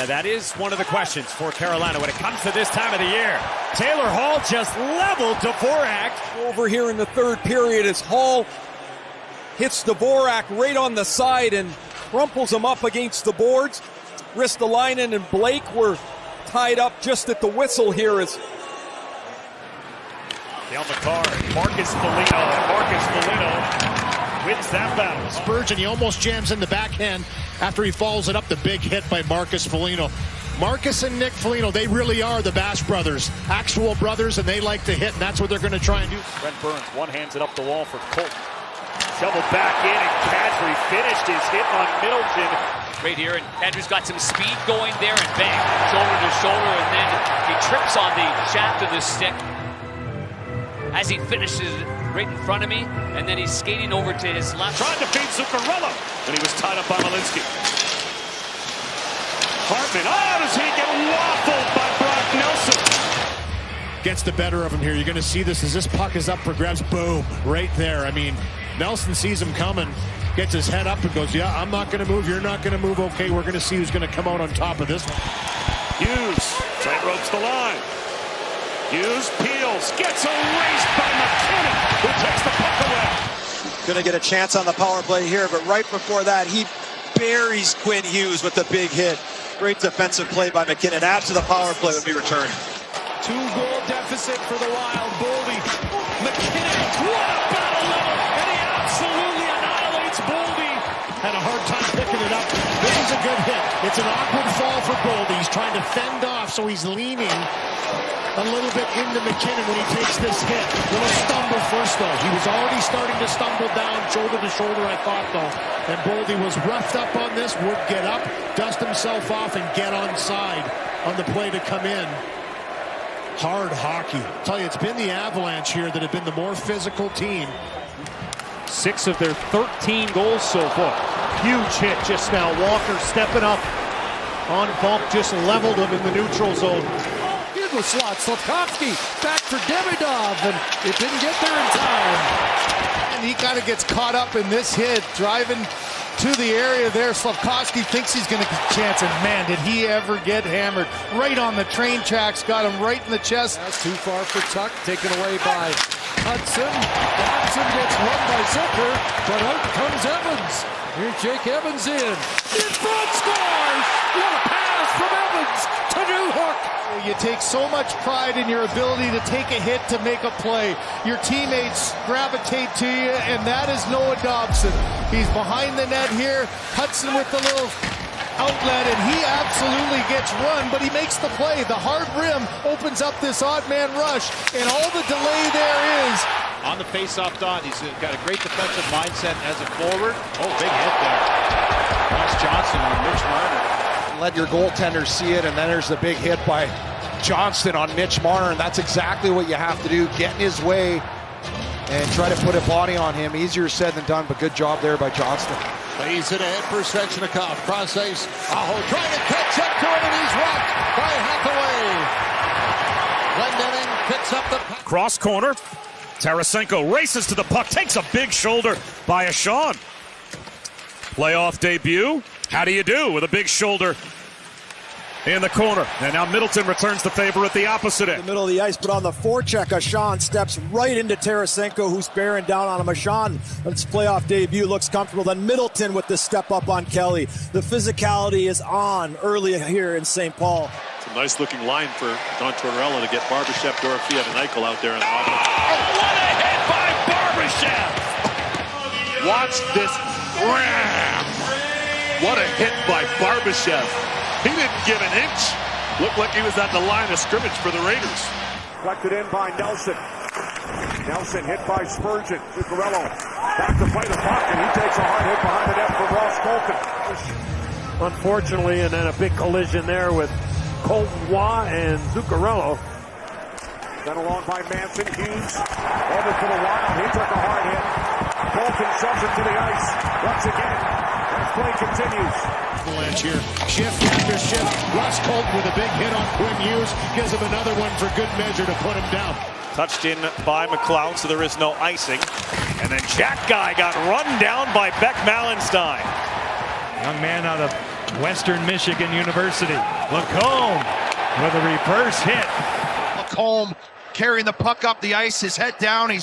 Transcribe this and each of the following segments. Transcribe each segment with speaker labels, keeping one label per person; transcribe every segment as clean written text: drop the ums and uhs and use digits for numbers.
Speaker 1: Now that is one of the questions for Carolina when it comes to this time of the year. Taylor Hall just leveled Dvorak.
Speaker 2: Over here in the third period as Hall hits Dvorak right on the side and crumples him up against the boards. Ristolainen and Blake were tied up just at the whistle here as
Speaker 1: Dale McCarr, Marcus Foligno wins that battle.
Speaker 3: Spurgeon, he almost jams in the backhand after he follows it up. The big hit by Marcus Foligno. Marcus and Nick Foligno, they really are the Bash brothers. Actual brothers, and they like to hit, and that's what they're going to try and do.
Speaker 1: Brent Burns, one hands it up the wall for Colton. Shoveled back in, and Kadri finished his hit on Middleton.
Speaker 4: Right here, and Kadri's got some speed going there, and bang, shoulder to shoulder, and then he trips on the shaft of the stick as he finishes right in front of me, and then he's skating over to his left.
Speaker 1: Tried to feed Zuccarello, and he was tied up by Malinsky. Hartman, does he get waffled by Brock Nelson?
Speaker 3: Gets the better of him here. You're going to see this as this puck is up for grabs. Boom, right there. I mean, Nelson sees him coming, gets his head up and goes, yeah, I'm not going to move. You're not going to move. Okay, we're going to see who's going to come out on top of this one.
Speaker 1: Hughes tight ropes the line. Hughes peels, gets erased by McKinnon, who takes the puck away.
Speaker 5: Going to get a chance on the power play here, but right before that, he buries Quinn Hughes with the big hit. Great defensive play by McKinnon. After the power play would be returned.
Speaker 1: 2-goal deficit for the Wild. Boldy, McKinnon, what a battle level, and he absolutely annihilates Boldy.
Speaker 3: Had a hard time picking it up. This is a good hit. It's an awkward fall for Boldy. He's trying to fend off, so he's leaning a little bit into McKinnon when he takes this hit. Little stumble first, though. He was already starting to stumble down, shoulder to shoulder, I thought, though. And Boldy was roughed up on this, would get up, dust himself off, and get on side on the play to come in. Hard hockey. I tell you, it's been the Avalanche here that have been the more physical team.
Speaker 6: 6 of their 13 goals so far. Huge hit just now. Walker stepping up on bump, just leveled him in the neutral zone.
Speaker 7: Good with slot. Slavkovsky back for Demidov, and it didn't get there in time. And he kind of gets caught up in this hit, driving to the area there. Slavkovsky thinks he's going to get a chance, and man, did he ever get hammered. Right on the train tracks, got him right in the chest. That's too far for Tuck, taken away by Hudson. Hudson gets run by Zucker, but out comes Evans. Here's Jake Evans in front, scores! What a pass from Evans to Newhook. You take so much pride in your ability to take a hit to make a play. Your teammates gravitate to you, and that is Noah Dobson. He's behind the net here. Hudson with the little outlet, and he absolutely gets run, but he makes the play. The hard rim opens up this odd man rush, and all the delay there is.
Speaker 6: On the face-off dot, he's got a great defensive mindset as a forward. Oh, big hit there. Ross Johnson on Mitch Marner.
Speaker 8: Let your goaltender see it, and then there's the big hit by Johnston on Mitch Marner, and that's exactly what you have to do. Get in his way and try to put a body on him. Easier said than done, but good job there by Johnston.
Speaker 7: He's it ahead for Svechnikov. Cross ice. Aho trying to catch up to it, and he's rocked by Hathaway. Glendening picks up the puck.
Speaker 1: Cross corner. Tarasenko races to the puck, takes a big shoulder by Ashawn. Playoff debut. How do you do with a big shoulder in the corner? And now Middleton returns the favor at the opposite end.
Speaker 5: In the middle of the ice, but on the forecheck, Ashawn steps right into Tarasenko, who's bearing down on him. Ashawn, its playoff debut, looks comfortable. Then Middleton with the step up on Kelly. The physicality is on early here in St. Paul.
Speaker 9: It's a nice-looking line for Don Tortorella to get Barbashev, Dorofeev, and Eichel out there on the offense.
Speaker 1: Oh, what a hit by Barbashev!
Speaker 9: Watch this ram! What a hit by Barbashev. He didn't give an inch. Looked like he was at the line of scrimmage for the Raiders.
Speaker 10: Collected in by Nelson. Nelson hit by Spurgeon. Zuccarello back to play the puck, and he takes a hard hit behind the net from Ross Colton.
Speaker 6: Unfortunately, and then a big collision there with Colton Waugh and Zuccarello.
Speaker 10: Then along by Manson. Hughes over for the Wild. He took a hard hit. Colton shoves it to the ice. Once again, as play continues.
Speaker 3: Avalanche here. Shift after shift. Ross Colton with a big hit on Quinn Hughes. Gives him another one for good measure to put him down.
Speaker 1: Touched in by McLeod, so there is no icing. And then Jack Guy got run down by Beck Malenstein.
Speaker 6: Young man out of Western Michigan University. Lacombe with a reverse hit.
Speaker 11: Lacombe carrying the puck up the ice, his head down. He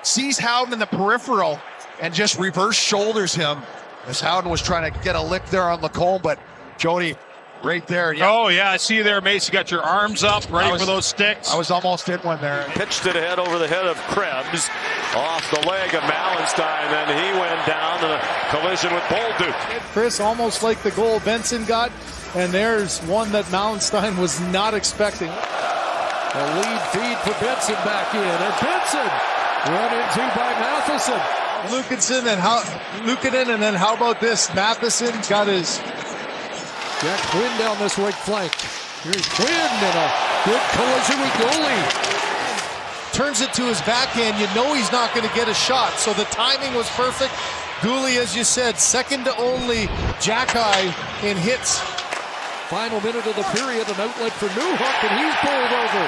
Speaker 11: sees Howden in the peripheral and just reverse shoulders him as Howden was trying to get a lick there on Lacombe, but Jody right there.
Speaker 12: Yeah. Oh, yeah, I see you there, Mace. You got your arms up, ready for those sticks.
Speaker 11: I was almost in one there.
Speaker 10: Pitched it ahead over the head of Krebs, off the leg of Mallenstein, then he went down in a collision with Bolduc.
Speaker 7: Chris, almost like the goal Benson got, and there's one that Mallenstein was not expecting.
Speaker 2: A lead feed for Benson back in, and Benson run into by Matheson.
Speaker 7: Luukkonen and then how about this? Matheson got his
Speaker 2: Jack Quinn down this right flank. Here's Quinn in a good collision with goalie.
Speaker 7: turns it to his backhand. You know he's not going to get a shot, so the timing was perfect. Dooley, as you said, second to only Jackeye in hits.
Speaker 2: Final minute of the period, an outlet for Newhook, and he's bowled over.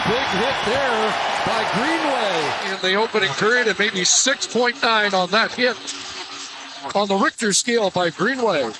Speaker 2: Big hit there by Greenway.
Speaker 13: In the opening period, and maybe 6.9 on that hit on the Richter scale by Greenway.